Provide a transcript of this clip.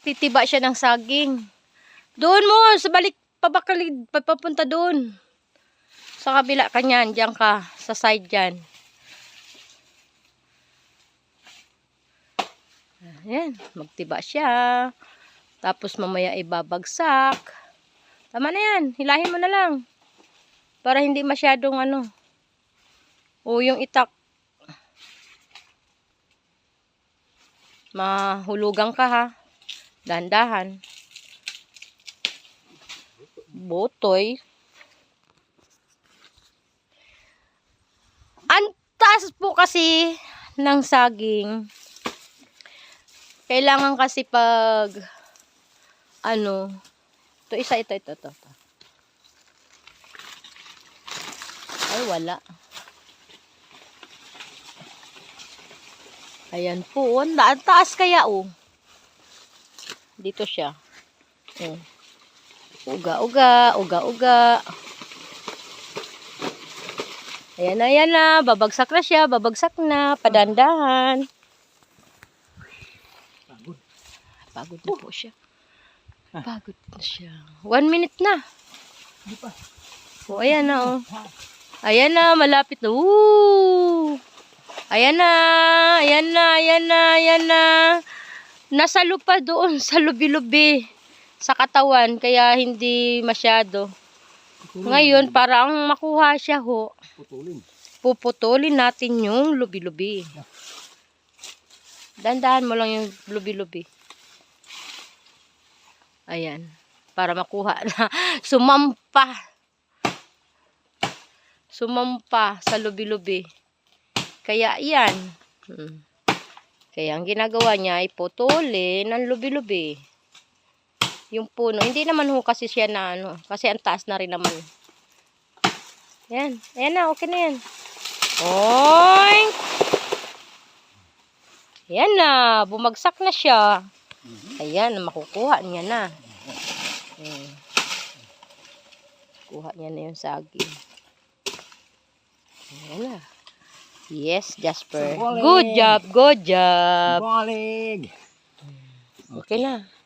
Magtitiba siya ng saging. Doon mo, sa balik, pabakalid, papunta doon. Sa kabila ka niyan, diyan ka, sa side dyan. Ayan, magtiba siya. Tapos mamaya ibabagsak. Tama na yan, hilahin mo na lang. Para hindi masyadong ano. O yung itak. Mahulugan ka ha. Dahan-dahan. Botoy. Ang taas po kasi ng saging. Kailangan kasi pag ano, ito isa, ito. Ay, wala. Ayan po, ang taas kaya oh. Dito siya. Uga. Ayan na, babagsak na siya, padandahan. Pagod na po siya. Pagod na siya. 1 minute na. Di pa. Oh, ayan na oh. Ayan na, malapit na. Woo! Ayan na. Nasa lupa doon, sa lubi-lubi. Sa katawan, kaya hindi masyado. Ngayon, para ang makuha siya ho, puputulin natin yung lubi-lubi. Dandahan mo lang yung lubi-lubi. Ayan. Para makuha na. Sumampa sa lubi-lubi. Kaya yan. Kaya ang ginagawa niya ay putulin ng lubi-lubi. Yung puno. Hindi naman ho kasi siya na ano. Kasi ang taas na rin naman. Yan. Ayan na. Okay na yan. Oink! Ayan na. Bumagsak na siya. Ayan. Makukuha niya na. Kuha niya na yung saging. Ayan na. Yes, Jasper. Good job. Balig. Okay na.